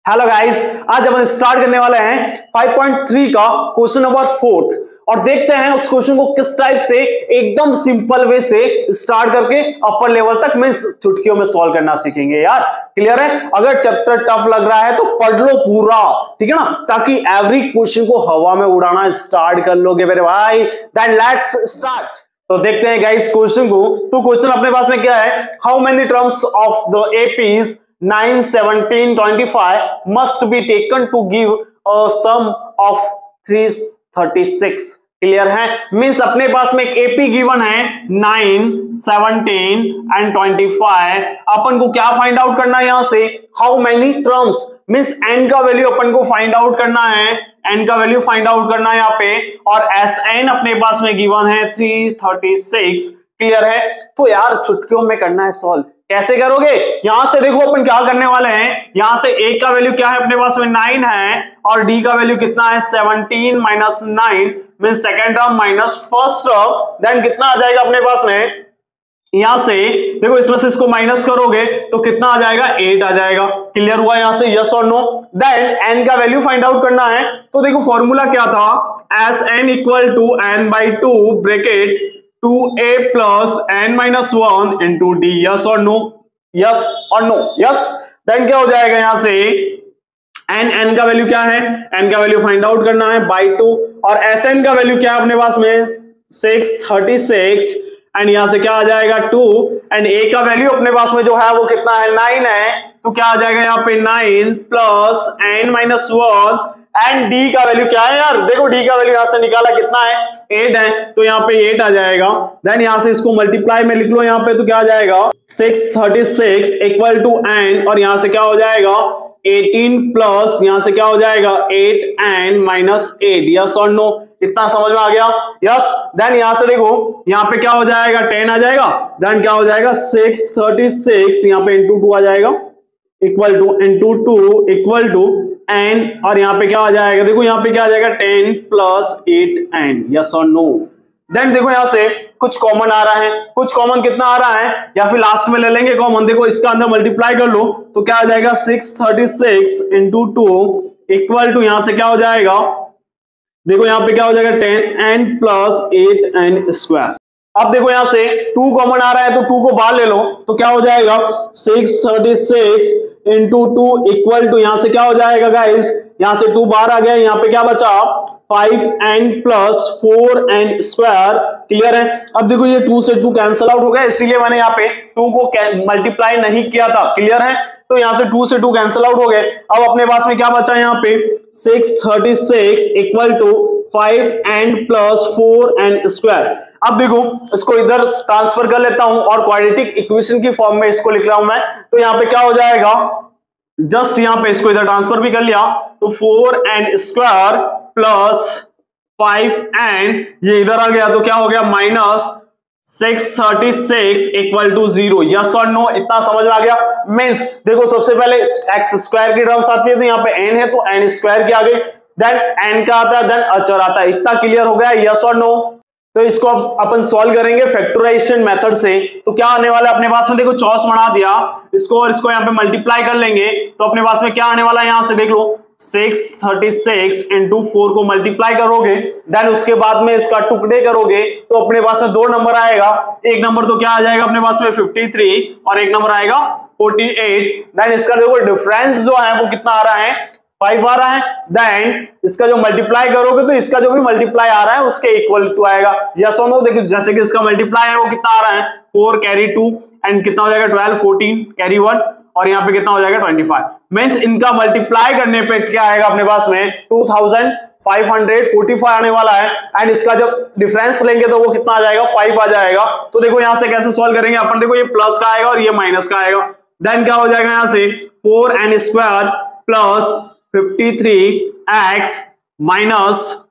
Hello guys, आज अपन start करने वाले हैं 5.3 का क्वेश्चन नंबर 4 और देखते हैं उस क्वेश्चन को किस टाइप से एकदम सिंपल वे से स्टार्ट करके अपर लेवल तक मींस चुटकियों में सॉल्व करना सीखेंगे। यार क्लियर है? अगर चैप्टर टफ लग रहा है तो पढ़ लो पूरा, ठीक है ना, ताकि एवरी क्वेश्चन को हवा में उड़ाना स्टार्ट कर लोगे मेरे भाई। Then let's start. तो देखते हैं गाइस क्वेश्चन को। तो क्वेश्चन अपने पास में क्या है? How many terms of the APs 9, 17, 25 must be taken to give a sum of 336। Clear है? मींस अपने पास में एक एपी गिवन है 9, 17 एंड 25। अपन को क्या फाइंड आउट करना है यहां से? How many terms means n का वैल्यू अपन को फाइंड आउट करना है, एन का वैल्यू फाइंड आउट करना है यहाँ पे, और एस एन अपने पास में गिवन है 336। क्लियर है? तो यार चुटकियों में करना है सॉल्व। कैसे करोगे? यहां से देखो अपन क्या करने वाले हैं, यहां से ए का वैल्यू क्या है अपने पास में 9 है और डी का वैल्यू कितना है 17 minus 9 mean second term minus first term. Then कितना आ जाएगा अपने पास में? यहां से देखो इसमें से इसको माइनस करोगे तो कितना आ जाएगा? 8 आ जाएगा। क्लियर हुआ यहां से? यस और नो? देन एन का वैल्यू फाइंड आउट करना है। तो देखो फॉर्मूला क्या था? S n equal to n by 2 bracket 2a plus n minus 1 into d। Yes और नो? यस और नो? यस। देन क्या हो जाएगा यहां से? n का वैल्यू क्या है? n का वैल्यू फाइंड आउट करना है बाई 2 और sn का वैल्यू क्या है अपने पास में 636 एंड यहां से क्या आ जाएगा 2 एंड a का वैल्यू अपने पास में जो है वो कितना है 9 है। तो क्या आ जाएगा यहाँ पे 9 plus n minus 1 and D का वैल्यू क्या है? यार देखो डी का वैल्यू यहां से निकाला कितना है 8 है, तो यहाँ पे 8 आ जाएगा। देन यहां से इसको मल्टीप्लाई में लिख लो यहाँ पे, तो क्या आ जाएगा 636 इक्वल टू n और यहां से क्या हो जाएगा 18 प्लस यहां से क्या हो जाएगा 8n माइनस 8। यस और नो? इतना समझ में आ गया? यस। देन यहां से देखो यहाँ पे क्या हो जाएगा 10 आ जाएगा। देन क्या हो जाएगा 636 यहाँ पे इंटू 2 आ जाएगा equal to into 2 equal to n और यहाँ पे क्या आ जाएगा? देखो यहाँ पे क्या आ जाएगा 10 प्लस 8n। यस और नो? देन देखो यहाँ से कुछ कॉमन आ रहा है, कुछ कॉमन कितना आ रहा है या फिर लास्ट में ले लेंगे कॉमन। देखो इसका अंदर मल्टीप्लाई कर लो तो क्या आ जाएगा 636 इंटू 2 इक्वल टू यहाँ से क्या हो जाएगा? देखो यहाँ पे क्या हो जाएगा 10n प्लस 8n स्क्वायर। अब देखो यहां से 2 कॉमन आ रहा है तो 2 को बाहर ले लो तो क्या हो जाएगा 636 इंटू 2 इक्वल टू यहां से क्या हो जाएगा गाइस? यहां से 2 बाहर आ गया, यहाँ पे क्या बचा 5n plus 4n square. Clear है? अब देखो ये 2 से 2 कैंसिल आउट हो गया, इसीलिए मैंने यहाँ पे 2 को मल्टीप्लाई नहीं किया था। क्लियर है? तो यहां से 2 से 2 कैंसिल आउट हो गए। अब अपने पास में क्या बचा यहाँ पे 636 equal to 5n plus 4n square. अब देखो इसको इधर ट्रांसफर कर लेता हूं और क्वाड्रेटिक इक्वेशन की फॉर्म में इसको लिख रहा हूं मैं। तो यहां पे क्या हो जाएगा, जस्ट यहां पे इसको इधर ट्रांसफर भी कर लिया तो 4n स्क्वायर प्लस 5n ये इधर आ गया तो क्या हो गया माइनस 636 इक्वल टू 0। यस और नो? इतना समझ में आ गया? मींस देखो सबसे पहले एक्स स्क्वायर की टर्म्स आती है तो यहाँ पे n है तो n स्क्वायर की आ गई, देन n का आता है, देन अचर आता है। इतना क्लियर हो गया? यस और नो? तो इसको अपन सॉल्व करेंगे फैक्टराइजेशन मेथड से। तो क्या आने वाला है अपने पास में? देखो चौस बना दिया इसको और इसको यहाँ पे मल्टीप्लाई कर लेंगे तो अपने पास में क्या आने वाला है? यहाँ से देख लो 636 इंटू 4 को मल्टीप्लाई करोगे, देन उसके बाद में इसका टुकड़े करोगे तो अपने पास में 2 नंबर आएगा। एक नंबर तो क्या आ जाएगा अपने पास में 53 और एक नंबर आएगा 48। देन इसका देखो डिफरेंस जो है वो कितना आ रहा है 5 आ रहा है। देन इसका जो मल्टीप्लाई करोगे तो इसका जो भी मल्टीप्लाई आ रहा है उसके इक्वल टू आएगा। यस और नो? देखो जैसे कि इसका मल्टीप्लाई है वो कितना आ रहा है 4 कैरी 2 एंड कितना हो जाएगा 12 14 कैरी 1 और यहाँ पे कितना हो जाएगा 25। मींस इनका मल्टीप्लाई करने पे क्या आएगा अपने पास में 2545 आने वाला है एंड इसका जब डिफरेंस लेंगे तो वो कितना आ जाएगा 5 आ जाएगा। तो देखो यहाँ से कैसे सॉल्व करेंगे अपन? देखो ये प्लस का आएगा और ये माइनस का आएगा। देन क्या हो जाएगा यहाँ से 4n square plus 53x minus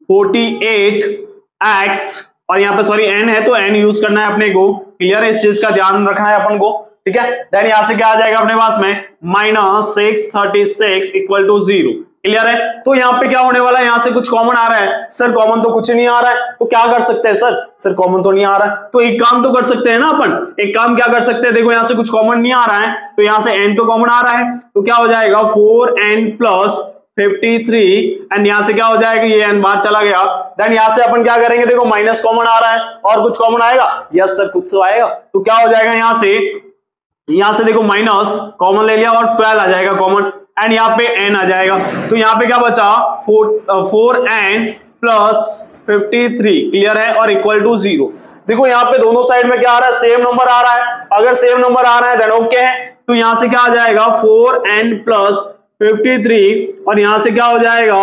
48x और यहाँ पे सॉरी n है तो n यूज करना है अपने को। क्लियर है? इस चीज का ध्यान रखना है अपन को, ठीक है। देन यहां से क्या आ जाएगा अपने पास में माइनस 636 इक्वल टू 0। क्लियर है। तो यहाँ पे क्या होने वाला है, यहाँ से कुछ कॉमन आ रहा है, सर कॉमन तो कुछ नहीं आ रहा है, तो क्या कर सकते हैं सर कॉमन तो नहीं आ रहा है, तो एक काम तो कर सकते हैं ना अपन, एक काम क्या कर सकते हैं, देखो यहाँ से कुछ कॉमन नहीं आ रहा है, तो यहाँ से n तो कॉमन आ रहा है, तो क्या हो जाएगा 4n प्लस 53 एंड यहाँ से क्या हो जाएगा, ये n बाहर चला गया, देन यहाँ से अपन क्या करेंगे, देखो माइनस कॉमन आ रहा है और कुछ कॉमन आएगा, यस सर कुछ तो आएगा, तो क्या हो जाएगा यहाँ से देखो माइनस कॉमन ले लिया और 12 आ जाएगा कॉमन एंड यहाँ पे n आ जाएगा, तो यहाँ पे क्या बचा 4n प्लस 53, क्लियर है, और इक्वल टू 0। देखो यहाँ पे दोनों साइड में क्या आ रहा है, सेम नंबर आ रहा है, अगर सेम नंबर आ रहा है देन ओके है, तो यहाँ से क्या आ जाएगा 4n प्लस 53 और यहाँ से क्या हो जाएगा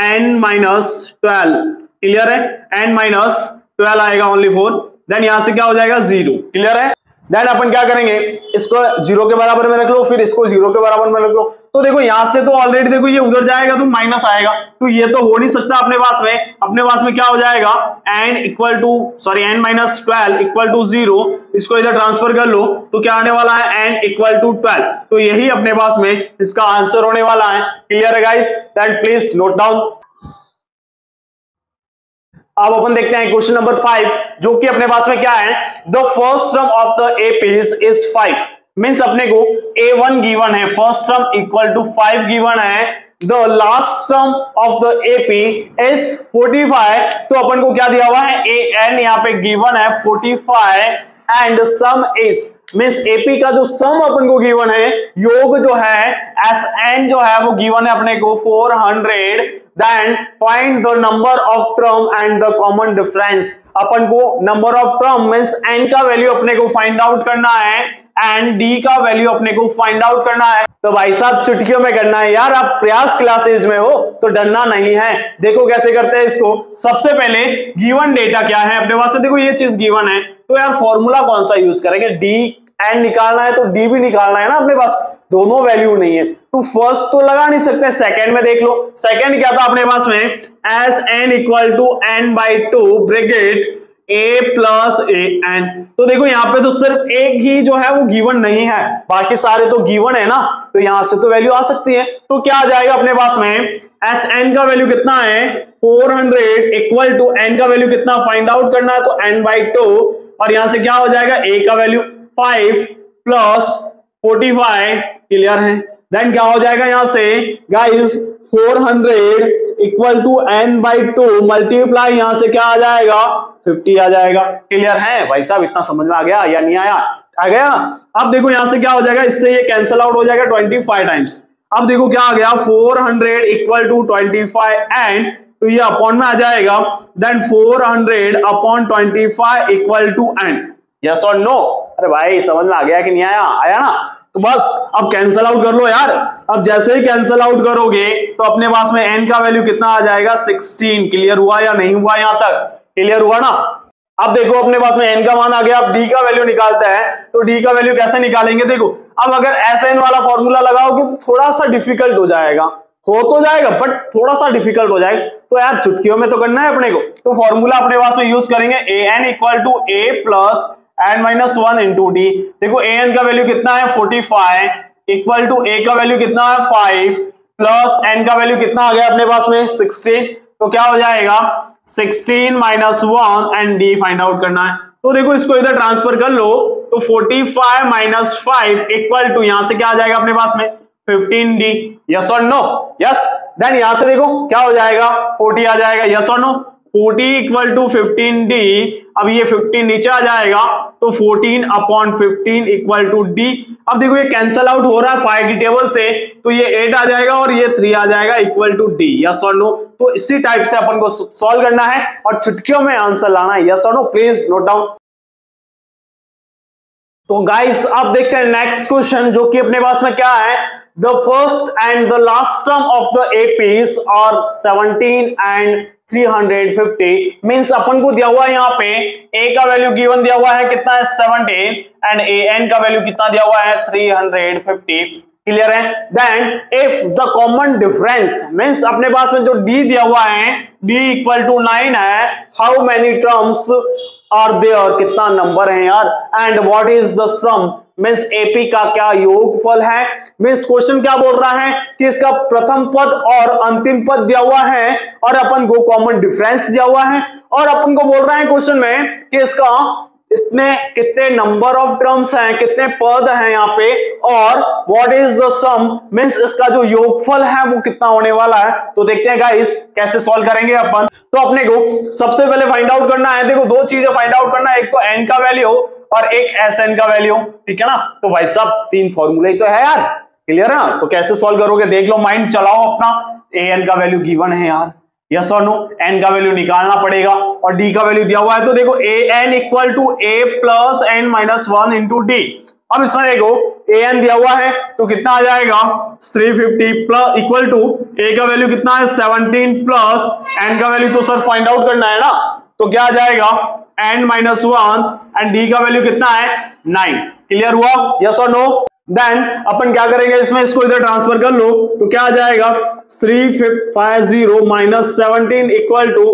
n माइनस 12, क्लियर है, n माइनस 12 आएगा ओनली 4, देन यहाँ से क्या हो जाएगा 0, क्लियर है। देन अपन क्या करेंगे, इसको 0 के बराबर में रख लो, फिर इसको 0 के बराबर में रख लो, तो देखो यहां से तो ऑलरेडी देखो ये उधर जाएगा तो माइनस आएगा, तो ये तो हो नहीं सकता अपने पास में क्या हो जाएगा n माइनस 12 इक्वल टू 0, इसको इधर ट्रांसफर कर लो तो क्या आने वाला है n इक्वल टू 12, तो यही अपने पास में इसका आंसर होने वाला है, क्लियर है guys, then please note down. अब अपन देखते हैं क्वेश्चन नंबर 5, जो कि अपने पास में क्या है, the first term of the APs is 5, means अपने को a1 गिवन है, first term equal to 5 given है, the last term of the AP is 45, तो अपन को क्या दिया हुआ है, an यहाँ पे गिवन है 45 and some is, means AP का जो सम अपन को गिवन है, योग जो है Sn जो है वो गिवन है अपने को 400, then find the number of term and the common difference, अपन को number of term means n का वैल्यू अपने को फाइंड आउट करना है एंड d का वैल्यू अपने को फाइंड आउट करना है, तो भाई साहब चुटकियों में करना है यार, आप प्रयास क्लासेज में हो तो डरना नहीं है। देखो कैसे करते हैं इसको, सबसे पहले गिवन डेटा क्या है अपने पास में, देखो ये चीज गिवन है, तो यार फॉर्मूला कौन सा यूज करेंगे, d n निकालना है तो d भी निकालना है ना, अपने पास दोनों वैल्यू नहीं है, तो फर्स्ट तो लगा नहीं सकते, सेकंड में देख लो, सेकंड क्या था अपने पास में, Sn equal to n/2 bracket a plus an, तो देखो यहाँ पे तो सिर्फ एक ही जो है वो गिवन नहीं है, बाकी सारे तो गिवन है ना, तो यहां से तो वैल्यू आ सकती है, तो क्या आ जाएगा अपने पास में, Sn का वैल्यू कितना है 400 इक्वल टू n का वैल्यू कितना फाइंड आउट करना है, तो n/2, और यहां से क्या हो जाएगा a का वैल्यू 5 प्लस 45, क्लियर है, देन क्या हो जाएगा यहां से guys 400 equal to n/2 multiply, यहां से क्या आ जाएगा 50 आ जाएगा, क्लियर है भाई साहब, इतना समझ में आ गया या नहीं आया, आ गया। अब देखो यहां से क्या हो जाएगा, इससे ये कैंसिल आउट हो जाएगा 25 टाइम्स, अब देखो क्या आ गया 400 इक्वल टू 25 एंड, तो ये अपॉन में आ जाएगा, then 400 upon 25 equal to n, yes और नो, अरे भाई समझ में आ गया कि नहीं आया, आया ना, तो बस अब कैंसिल आउट कर लो यार, अब जैसे ही कैंसिल आउट करोगे तो अपने पास में n का वैल्यू कितना आ जाएगा 16, क्लियर हुआ या नहीं हुआ, यहां तक क्लियर हुआ ना। अब देखो अपने पास में n का मान आ गया, अब d का वैल्यू निकालता है, तो d का वैल्यू कैसे निकालेंगे, देखो अब अगर Sn वाला फॉर्मूला लगाओगे तो थोड़ा सा डिफिकल्ट हो जाएगा, हो तो जाएगा बट थोड़ा सा डिफिकल्ट हो जाएगा, तो यार चुटकियों में तो करना है अपने को, तो फॉर्मूला अपने पास में यूज करेंगे an equal to a plus n-1 into D, देखो an का वैल्यू कितना है 45 इक्वल टू a का वैल्यू कितना है 5 प्लस n का वैल्यू कितना आ गया अपने पास में 16, तो क्या हो जाएगा 16 minus 1 and d find out करना है, तो देखो इसको इधर ट्रांसफर कर लो, तो 45 माइनस 5 इक्वल टू यहां से क्या आ जाएगा अपने पास में 15d, यस और नो, यस, देन यहां से देखो क्या हो जाएगा 40 आ जाएगा, यस और नो, 40 इक्वल टू 15d, अब ये 15 नीचे आ जाएगा, तो 14 अपॉन 15 इक्वल टू d, अब देखो ये कैंसल आउट हो रहा है 5 की टेबल से, तो ये 8 आ जाएगा और ये 3 आ जाएगा इक्वल टू d, यस और नो, तो इसी टाइप से अपन को सॉल्व करना है और चुटकियों में आंसर लाना है, यस और नो, प्लीज नोट डाउन। तो गाइस अब देखते हैं नेक्स्ट क्वेश्चन, जो कि अपने पास में क्या है, the first and the last term of the APs और 17 एंड 350, मींस अपन को दिया हुआ है यहाँ पे a का वैल्यू गिवन दिया हुआ है कितना है 17 एंड an का वैल्यू कितना दिया हुआ है 350, क्लियर है, then if the common difference, means अपने पास में जो d दिया हुआ है d इक्वल टू 9 है, how many terms are there, कितना नंबर है यार, and what is the sum, means AP का क्या योगफल है। मींस क्वेश्चन क्या बोल रहा है कि इसका प्रथम पद और अंतिम पद दिया हुआ है और अपन को कॉमन डिफरेंस दिया हुआ है और अपन को बोल रहा है क्वेश्चन में कि इसमें कितने नंबर ऑफ टर्म्स हैं, कितने पद हैं यहाँ पे और what is the sum, means इसका जो योगफल है वो कितना होने वाला है। तो देखते हैं गाइस कैसे सॉल्व करेंगे अपन। तो अपने को सबसे पहले फाइंड आउट करना है, देखो दो चीजें फाइंड आउट करना है, एक तो एन का वैल्यू और एक एस एन का वैल्यू, ठीक है ना। तो भाई साहब तीन फॉर्मूले ही तो है यार, क्लियर है ना। तो कैसे सॉल्व करोगे देख लो, माइंड चलाओ अपना। ए एन का वैल्यू गिवन है यार, यस और नो, एन का वैल्यू निकालना पड़ेगा और डी का वैल्यू दिया हुआ है। तो देखो a n equal to a plus n minus 1 into d. अब इसमें देखो ए एन दिया हुआ है तो कितना आ जाएगा 350 प्लस इक्वल टू ए का वैल्यू कितना है 17 प्लस एन का वैल्यू तो सर फाइंड आउट करना है ना, तो क्या आ जाएगा एन माइनस 1 एंड डी का वैल्यू कितना है 9। क्लियर हुआ, यस और नो। देन अपन क्या करेंगे, इसमें इसको इधर ट्रांसफर कर लो तो क्या आ जाएगा 350 minus 17 equal to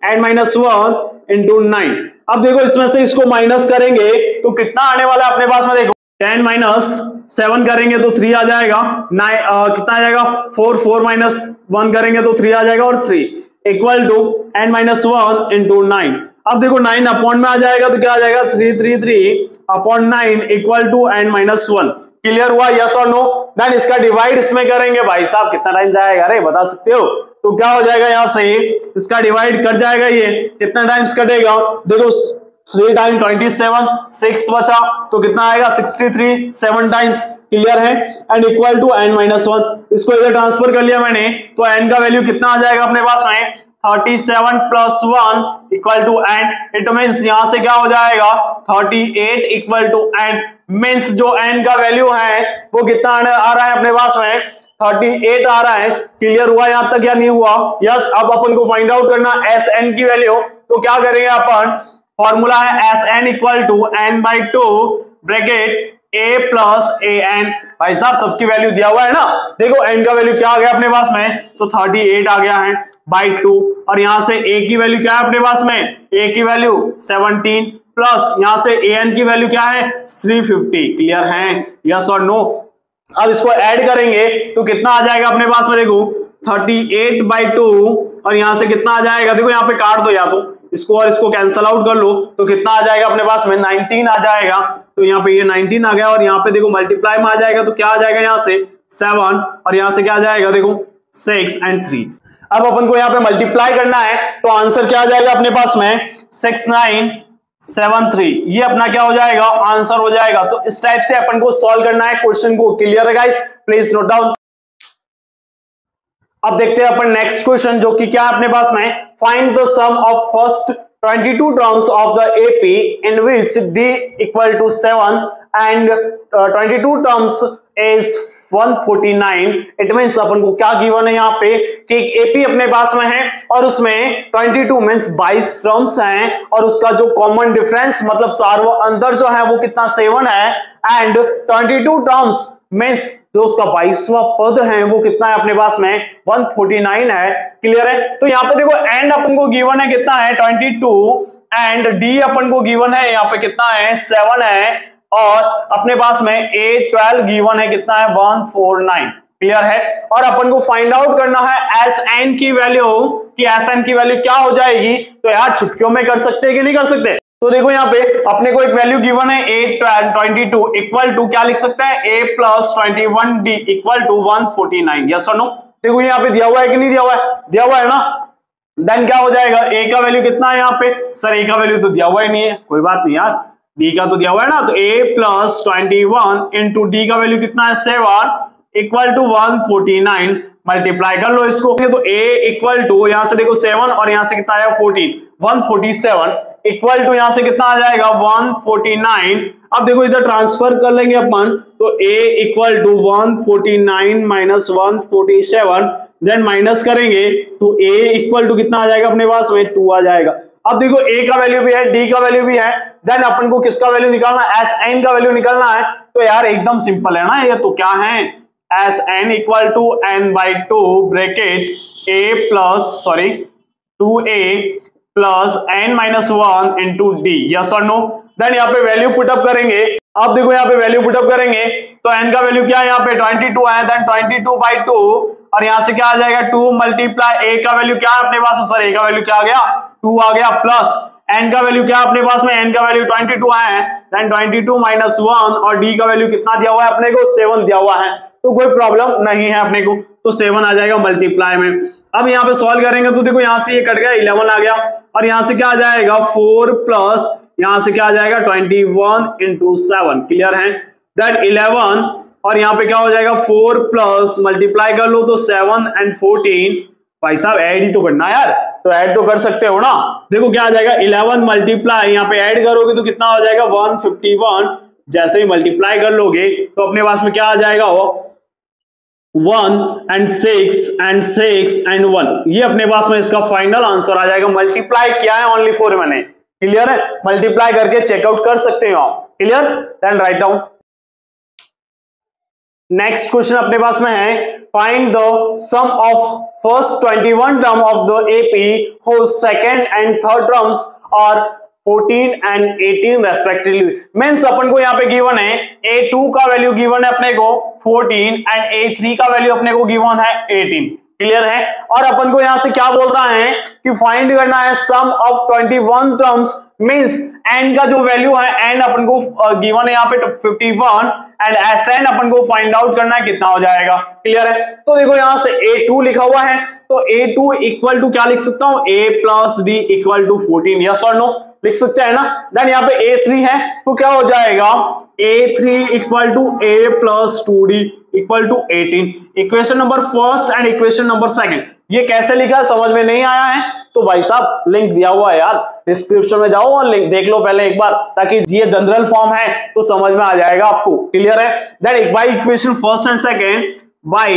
n minus 1 into 9। अब देखो इसमें से इसको माइनस करेंगे तो कितना आने वाला है अपने पास में, देखो 10 माइनस 7 करेंगे तो 3 आ जाएगा, 9 कितना आ जाएगा 4 माइनस 1 करेंगे तो 3 आ जाएगा और 3 equal to n minus 1 into 9। अब देखो 9 अपॉन में आ जाएगा तो क्या आ जाएगा 333 upon 9 equal to n minus 1। Clear हुआ, यस और नो। देन इसका डिवाइड इसमें करेंगे, भाई साहब कितना टाइम जाएगा, अरे बता सकते हो। तो क्या हो जाएगा यहाँ से इसका डिवाइड कट जाएगा, ये कितना टाइम्स कटेगा देखो 3 टाइम 27, 6 बचा तो कितना आएगा 63, 7 टाइम्स। क्लियर है, and equal to n minus 1। इसको इधर ट्रांसफर कर लिया मैंने तो एन का वैल्यू कितना आ जाएगा अपने पास में 37 plus 1 equal to n. It means यहां से क्या हो जाएगा 38 इक्वल टू एन। मीन्स जो एन का वैल्यू है वो कितना आ रहा है अपने पास में 38 आ रहा है। क्लियर हुआ यहां तक या नहीं हुआ, यस। अब अपन को फाइंड आउट करना एस एन की वैल्यू, तो क्या करेंगे अपन, फॉर्मूला है S n equal to n by 2 bracket a plus a n. भाई साहब सबकी वैल्यू दिया हुआ है ना, देखो एन का वैल्यू क्या आ गया अपने पास में तो 38 आ गया है बाई 2 और यहां से ए की वैल्यू क्या है अपने पास में, ए की वैल्यू 17 प्लस यहां से ए एन की वैल्यू क्या है 350। क्लियर है, यस और नो। अब इसको ऐड करेंगे तो कितना आ जाएगा अपने पास में, देखो 38 बाई 2 और यहां से कितना आ जाएगा, देखो यहाँ पे काट दो या तो इसको और इसको कैंसल आउट कर लो तो कितना आ जाएगा अपने पास में 19 आ जाएगा। तो यहाँ पे ये 19 आ गया और यहाँ पे देखो मल्टीप्लाई में आ जाएगा तो क्या आ जाएगा यहाँ से 7 और यहाँ से क्या आ जाएगा देखो 6 एंड 3। अब अपन को यहाँ पे मल्टीप्लाई करना है तो आंसर क्या आ जाएगा अपने पास में 6973। ये अपना क्या हो जाएगा आंसर हो जाएगा। तो इस टाइप से अपन को सॉल्व करना है क्वेश्चन को। क्लियर है गाइस, प्लीज नोट डाउन। अब देखते हैं अपन नेक्स्ट क्वेश्चन जो कि क्या है अपने पास में, find the sum of first 22 terms of the AP in which d equal to 7 and 22 terms is 149। It means अपन को क्या गिवन है यहाँ पे कि एक एपी अपने पास में है और उसमें 22 मींस 22 टर्म्स हैं और उसका जो कॉमन डिफरेंस मतलब सार्व अंतर जो है वो कितना 7 है एंड 22 टर्म्स मींस जो उसका 22वां पद है वो कितना है अपने पास में 149 है। क्लियर है, तो यहाँ पे देखो एंड अपन को गिवन है कितना है 22 एंड डी अपन को गिवन है यहाँ पे कितना है 7 है और अपने पास में A12 गिवन है कितना है 149। क्लियर है, और अपन को फाइंड आउट करना है एस एन की वैल्यू कि एस एन की वैल्यू क्या हो जाएगी। तो यार चुटकियों में कर सकते हैं कि नहीं कर सकते। तो देखो यहाँ पे अपने को एक वैल्यू गिवन है A22 इक्वल टू क्या लिख सकते हैं A plus 21D equal to 149। यस और नो, देखो यहाँ पे दिया हुआ है कि नहीं दिया हुआ है, दिया हुआ है ना। देन क्या हो जाएगा A का वैल्यू कितना है यहाँ पे, सर A का वैल्यू तो दिया हुआ ही नहीं है, कोई बात नहीं यार, D का तो दिया हुआ है ना। तो A प्लस 21 इंटू डी का वैल्यू कितना है 7 इक्वल टू 149। मल्टीप्लाई कर लो इसको तो A इक्वल टू यहाँ से देखो 7 और यहाँ से कितना आया 14 147 इक्वल टू यहाँ से कितना आ जाएगा 149। अब देखो इधर ट्रांसफर कर लेंगे अपन तो A equal to 149 minus 147 then minus करेंगे तो A इक्वल टू कितना आ जाएगा अपने पास में 2 आ जाएगा। अब देखो A का वैल्यू भी है D का वैल्यू भी है, देन अपन को किसका वैल्यू निकालना है एस एन का वैल्यू निकालना है। तो यार एकदम सिंपल है ना ये, तो क्या है S n equal to n by 2 bracket A plus 2A plus n minus 1 into D. Yes और नो। देन यहाँ पे वैल्यू पुटअप करेंगे अब देखो यहाँ पे वैल्यू पुटअप करेंगे तो n का वैल्यू क्या है यहाँ पे 22 है, देन 22/2 और यहाँ से क्या आ जाएगा 2 मल्टीप्लाई a का वैल्यू क्या है अपने पास में, सर a का वैल्यू क्या आ गया 2 आ गया, प्लस n का वैल्यू क्या है अपने पास में, n का वैल्यू 22 है, देन 22 - 1 और d का वैल्यू कितना दिया हुआ है अपने को 7 दिया हुआ है, तो कोई प्रॉब्लम नहीं है अपने को, तो 7 आ जाएगा मल्टीप्लाई में। अब यहाँ पे सॉल्व करेंगे तो देखो यहाँ से ये कट गया 11 आ गया और यहाँ से क्या आ जाएगा 4 प्लस यहाँ से क्या आ जाएगा 21 × 7, क्लियर है, देन 11 और यहाँ पे क्या हो जाएगा 4 प्लस मल्टीप्लाई कर लो तो 7 और 14, भाई साहब ऐड ही तो करना यार, तो ऐड तो कर सकते हो ना, देखो क्या आ जाएगा 11 मल्टीप्लाई यहाँ पे ऐड करोगे तो कितना हो जाएगा 151, जैसे ही मल्टीप्लाई कर लोगे तो अपने पास में क्या आ जाएगा 1 और 6 और 1, ये अपने पास में इसका फाइनल आंसर आ जाएगा। मल्टीप्लाई किया है ओनली 4 मैंने, क्लियर है, मल्टीप्लाई करके चेकआउट कर सकते हो आप, clear, then write down. Next question अपने पास में है find the sum of first 21 term of the AP whose second and third terms और 14 और 18 रेस्पेक्टिवली। मींस अपन को यहाँ पे गिवन है a2 का वैल्यू गिवन है अपने को 14 एंड a3 का वैल्यू अपने को गिवन है 18, क्लियर है, और अपन को यहां से क्या बोल रहा है कि फाइंड करना है सम ऑफ 21 टर्म्स, मींस n का जो वैल्यू है n अपन को गिवन है यहाँ पे 51 एंड Sn अपन को फाइंड आउट करना है कितना हो जाएगा, क्लियर है। तो देखो यहां से a2 लिखा हुआ है तो a2 इक्वल टू क्या लिख सकता हूं a + d = 14, यस और नो लिख सकते हैं ना, देन यहाँ पे a3 है तो क्या हो जाएगा a3 = a + 2d = 18। Equation number first and equation number second, ये कैसे लिखा है समझ में नहीं आया है तो भाई साहब लिंक दिया हुआ है यार, डिस्क्रिप्शन में जाओ और लिंक देख लो पहले एक बार, ताकि ये जनरल फॉर्म है तो समझ में आ जाएगा आपको, क्लियर है। That by equation first and second, by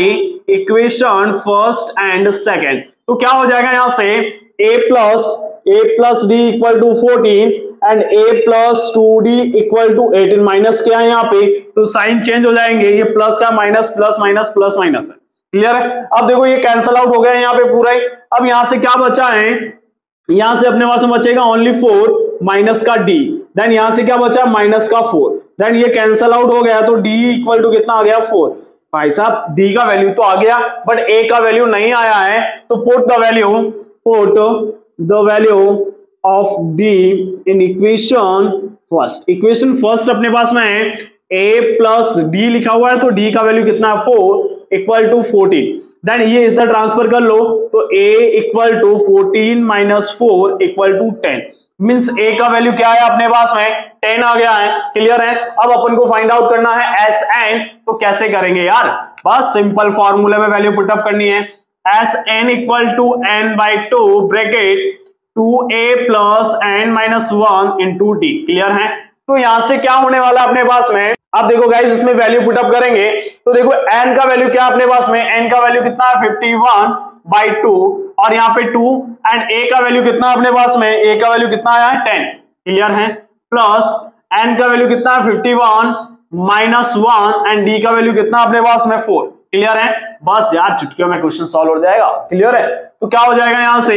equation first and second तो क्या हो जाएगा यहां से a + d = 14 and a + 2d = 18, minus क्या है यहाँ पे तो साइन चेंज हो जाएंगे, ये प्लस का minus plus minus plus minus है, क्लियर है। अब देखो ये कैंसल आउट हो गया यहाँ पे पूरा ही, अब यहाँ से क्या बचा है, यहां से अपने पास में बचेगा ओनली 4 माइनस का d, देन यहां से क्या बचा माइनस का 4, देन ये कैंसल आउट हो गया तो d = कितना आ गया 4, भाई साहब d का वैल्यू तो आ गया बट a का वैल्यू नहीं आया है, तो put the value of d in equation first. Equation first अपने पास में है a + d लिखा हुआ है तो d का वैल्यू कितना है 4 = 14, देन ये इधर ट्रांसफर कर लो तो a = 14 - 4 = 10, मींस a का वैल्यू क्या है अपने पास में 10 आ गया है, क्लियर है। अब अपन को फाइंड आउट करना है Sn, तो कैसे करेंगे यार, बस सिंपल फॉर्मूले में वैल्यू पुटअप करनी है, Sn = n/2 bracket 2a + n - 1 × d, clear है। तो यहां से क्या होने वाला अपने पास में, अब देखो गाइस इसमें वैल्यू पुटअप करेंगे तो देखो n का वैल्यू क्या अपने पास में, n का वैल्यू कितना है 51/2 और यहाँ पे 2 एंड a का वैल्यू कितना अपने पास में, a का वैल्यू कितना आया है 10, क्लियर है, प्लस n का वैल्यू कितना है 51 - 1 एंड d का वैल्यू कितना अपने पास में 4, क्लियर है। बस यार चुटकियों में क्वेश्चन सॉल्व हो जाएगा, क्लियर है। तो क्या हो जाएगा यहाँ से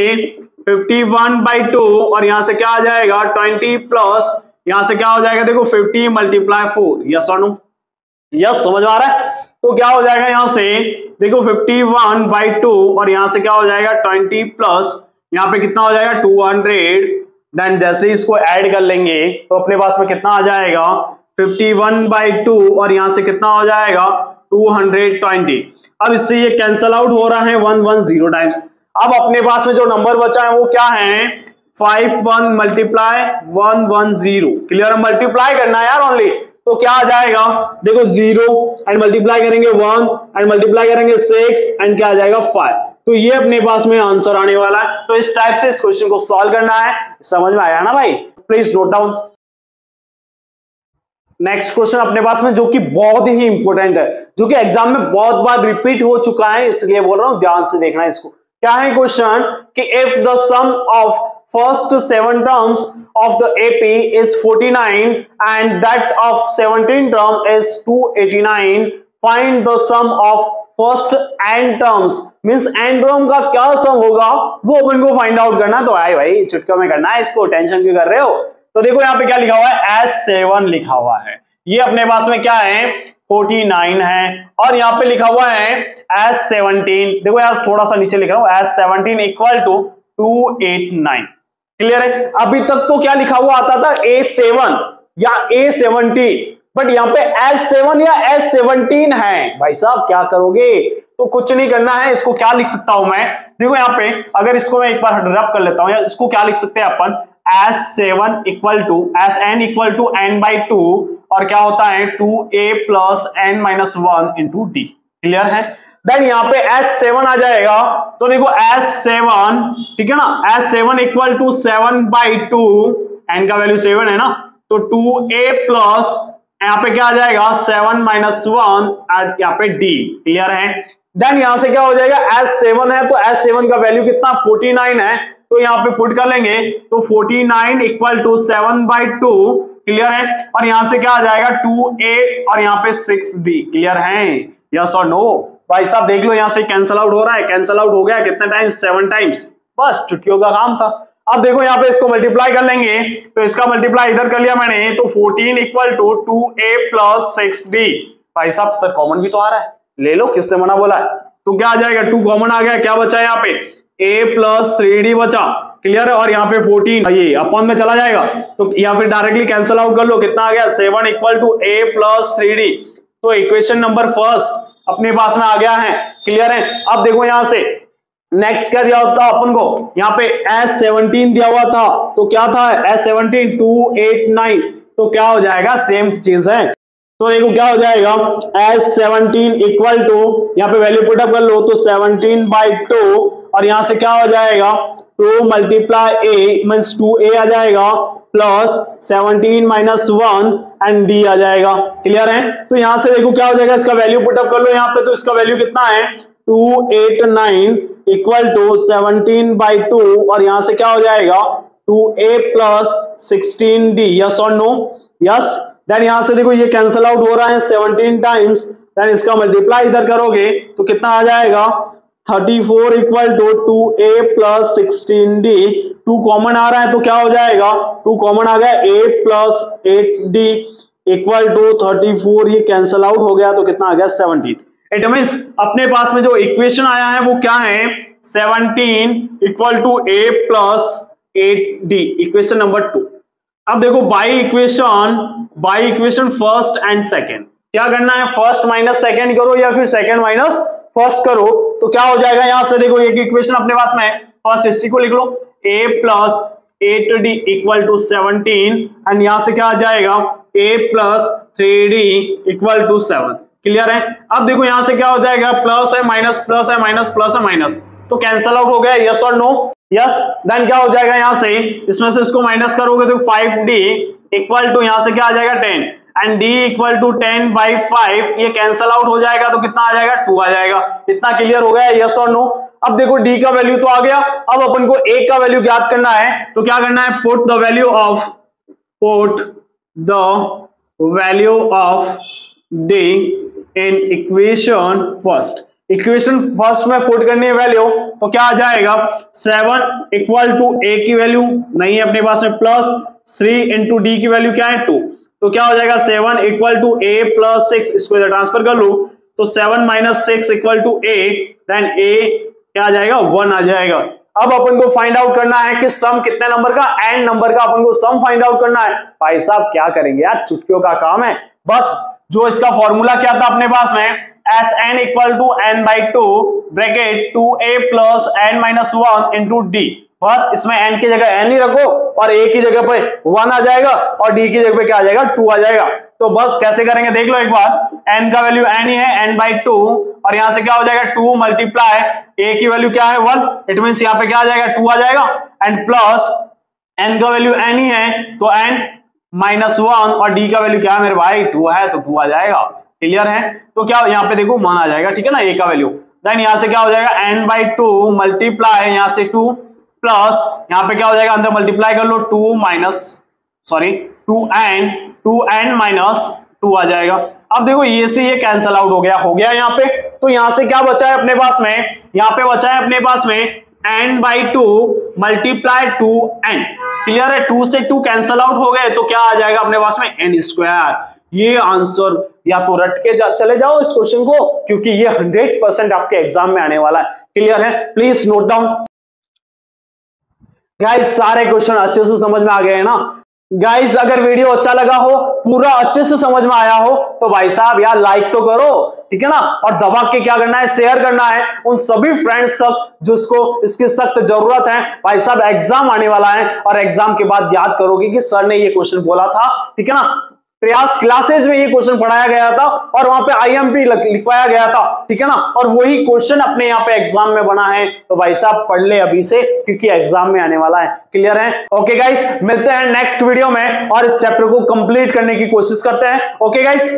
51/2 और यहाँ से क्या आ जाएगा 20 प्लस यहां से क्या हो जाएगा देखो 50 × 4, यस और नो, यस समझ में आ रहा है। तो क्या हो जाएगा यहां से देखो 51/2 और यहां से क्या हो जाएगा 20 प्लस यहां पे कितना हो जाएगा 200, देन जैसे ही इसको ऐड कर लेंगे तो अपने पास में कितना आ जाएगा 51/2 और यहां से कितना हो जाएगा 220। अब इससे ये कैंसल आउट हो रहा है 110 टाइम्स। अब अपने पास में जो नंबर बचा है वो क्या है 51 × 110, क्लियर, मल्टीप्लाई करना है यार ओनली, तो क्या आ जाएगा देखो 0 एंड मल्टीप्लाई करेंगे 1 एंड मल्टीप्लाई करेंगे 6 एंड क्या आ जाएगा 5, तो ये अपने पास में आंसर आने वाला है। तो इस टाइप से इस क्वेश्चन को सॉल्व करना है, समझ में आया ना भाई, please note down. Next question अपने पास में जो कि बहुत ही इंपॉर्टेंट है, जो कि एग्जाम में बहुत बार रिपीट हो चुका है, इसलिए बोल रहा हूं ध्यान से देखना इसको। क्या है क्वेश्चन कि if the sum of first 7 terms of the AP is 49 and that of 17 term is 289, find the sum of first n terms, means n term का क्या सम होगा वो अपन को फाइंड आउट करना। तो भाई चुटकियों में करना है इसको, टेंशन क्यों कर रहे हो। तो देखो यहाँ पे क्या लिखा हुआ है S7 लिखा हुआ है, ये अपने पास में क्या है 49 है, और यहाँ पे लिखा हुआ है S17, देखो यार थोड़ा सा नीचे लिख रहा हूं, S17 इक्वल टू 289। क्लियर है? अभी तक तो क्या लिखा हुआ आता था A7 या A17, बट यहाँ पे S7 या S17 है। भाई साहब क्या करोगे? तो कुछ नहीं करना है, इसको क्या लिख सकता हूं मैं, देखो यहाँ पे अगर इसको मैं एक बार रब कर लेता हूं, या इसको क्या लिख सकते हैं अपन, S7 equal to Sn equal to n/2, और क्या होता है 2a plus n-1 into D. Clear है? देन यहाँ पे S7 आ जाएगा, तो देखो S7, ठीक है ना, S7 इक्वल टू 7/2, n का वैल्यू 7 है ना, तो 2a प्लस यहाँ पे क्या आ जाएगा 7-1 यहाँ पे d। क्लियर है? देन यहां से क्या हो जाएगा, S7 है तो S7 का वैल्यू कितना 49 है, तो यहाँ पे पुट कर लेंगे, तो 49 इक्वल टू 7/2। क्लियर है? और यहां से क्या आ जाएगा 2a और यहाँ पे 6d। क्लियर है? यस और नो? भाई साहब देख लो, यहां से कैंसल आउट हो रहा है, कैंसल आउट हो गया कितने टाइम्स, 7 टाइम्स, बस चुटकियों का काम था। अब देखो यहाँ पे इसको मल्टीप्लाई कर लेंगे, तो इसका मल्टीप्लाई इधर कर लिया मैंने, तो 14 equal to 2a plus 6d। भाई साहब सर कॉमन भी तो आ रहा है, ले लो, किसने मना बोला है? तो क्या आ जाएगा 2 कॉमन आ गया, क्या बचा है यहाँ पे a प्लस 3d बचा। क्लियर है? और यहाँ पे 14 ये अपॉन में चला जाएगा, तो या फिर डायरेक्टली कैंसल आउट कर लो, कितना आ गया 7 equal to a plus 3d। तो इक्वेशन नंबर फर्स्ट अपने पास में आ गया है। क्लियर है? अब देखो यहां से नेक्स्ट क्या दिया होता अपन को, यहाँ पे S17 दिया हुआ था, तो क्या था S17 289, तो क्या हो जाएगा सेम चीज है, तो देखो क्या हो जाएगा S17 इक्वल टू, यहाँ पे वैल्यू पुटअप कर लो, तो 17/2, और यहां से क्या हो जाएगा 2 मल्टीप्लाई a मीन्स 2a आ जाएगा, प्लस 17-1 एंड d आ जाएगा। क्लियर है? तो यहां से देखो क्या हो जाएगा, इसका वैल्यू पुटअप कर लो यहाँ पे, तो इसका वैल्यू कितना है 289 इक्वल टू 17/2, और यहां से क्या हो जाएगा 2a प्लस 16d। यस और नो? यस। देन यहां से देखो ये कैंसल आउट हो रहा है 17 टाइम्स, देन इसका मल्टीप्लाई इधर करोगे तो कितना आ जाएगा 34 equal to 2a plus 16d। 2 common आ रहा है तो क्या हो जाएगा, 2 कॉमन आ गया a plus 8d equal to 34, ये कैंसल आउट हो गया तो कितना आ गया 17। इट मींस अपने पास में जो इक्वेशन आया है वो क्या है 17 equal to a plus 8d, equation number 2। अब देखो by equation first and second, क्या करना है फर्स्ट माइनस सेकंड करो या फिर सेकंड माइनस फर्स्ट करो, तो क्या हो जाएगा यहां से देखो एक इक्वेशन अपने पास में, फर्स्ट इसी को लिख लो a plus 8d equal to 17, and यहां से क्या आ जाएगा a plus 3d equal to 7। Clear है? अब देखो यहां से क्या हो जाएगा प्लस है माइनस, प्लस है माइनस, प्लस है माइनस, तो कैंसल आउट हो गया। यस और नो? यस। देन क्या हो जाएगा यहां से, इसमें से इसको माइनस करोगे तो 5d इक्वल टू यहां से क्या आ जाएगा 10, एंड d इक्वल टू 10/5, ये कैंसल आउट हो जाएगा तो कितना आ जाएगा 2 आ जाएगा। इतना क्लियर हो गया? यस और नो? अब देखो d का वैल्यू तो आ गया, अब अपन को a का वैल्यू ज्ञात करना है, तो क्या करना है put the value of d in equation first. Equation first में पुट करनी है वैल्यू, तो क्या आ जाएगा 7 इक्वल टू a की वैल्यू नहीं है अपने पास में, प्लस 3 इंटू डी की वैल्यू क्या है 2, तो क्या हो जाएगा 7 इक्वल टू a प्लस 6, इसको इधर ट्रांसफर कर लो, तो 7 minus 6 equal to a, then a क्या आ जाएगा 1 आ जाएगा। अब अपन को फाइंड आउट करना है कि सम कितने नंबर का, n नंबर का अपन को सम फाइंड आउट करना है। भाई साहब क्या करेंगे यार, चुटकियों का काम है। बस जो इसका फॉर्मूला क्या था अपने पास में, Sn equal to n/2 bracket 2a plus n-1 into d। बस इसमें n की जगह n ही रखो और a की जगह पे 1 आ जाएगा और d की जगह पे क्या आ जाएगा 2 आ जाएगा। तो बस कैसे करेंगे देख लो एक बार, n का वैल्यू n ही है n/2, और यहां से क्या हो जाएगा 2 मल्टीप्लाई a की वैल्यू क्या है 1, इट मींस यहाँ पे क्या आ जाएगा 2 आ जाएगा, एंड प्लस n का वैल्यू n ही है तो n-1, और d का वैल्यू क्या है मेरे भाई 2 है तो 2 आ जाएगा। क्लियर है? तो क्या यहाँ पे देखो 1 आ जाएगा, ठीक है ना a का वैल्यू, देन यहां से क्या हो जाएगा n/2 मल्टीप्लाई यहां से 2 प्लस यहाँ पे क्या हो जाएगा अंदर मल्टीप्लाई कर लो 2n माइनस 2 आ जाएगा। अब देखो ये से ये कैंसल आउट हो गया यहाँ पे, तो यहां से क्या बचा है अपने पास में, यहाँ पे बचा है अपने पास में n/2 मल्टीप्लाई 2n। क्लियर है? 2 से 2 कैंसल आउट हो गए तो क्या आ जाएगा अपने पास में n स्क्वायर। ये आंसर या तो रट के चले जाओ इस क्वेश्चन को, क्योंकि ये 100% आपके एग्जाम में आने वाला है। क्लियर है? Please note down. गाइस सारे क्वेश्चन अच्छे से समझ में आ गए हैं ना? गाइस अगर वीडियो अच्छा लगा हो, पूरा अच्छे से समझ में आया हो, तो भाई साहब यार लाइक तो करो, ठीक है ना? और दबा के क्या करना है, शेयर करना है उन सभी फ्रेंड्स तक जिसको इसकी सख्त जरूरत है। भाई साहब एग्जाम आने वाला है और एग्जाम के बाद याद करोगे कि सर ने ये क्वेश्चन बोला था, ठीक है ना? प्रयास क्लासेस में ये क्वेश्चन पढ़ाया गया था और वहां पे आईएमपी लिखवाया गया था, ठीक है ना? और वही क्वेश्चन अपने यहाँ पे एग्जाम में बना है। तो भाई साहब पढ़ ले अभी से, क्योंकि एग्जाम में आने वाला है। क्लियर है? ओके गाइस, मिलते हैं नेक्स्ट वीडियो में और इस चैप्टर को कंप्लीट करने की कोशिश करते हैं। Okay guys.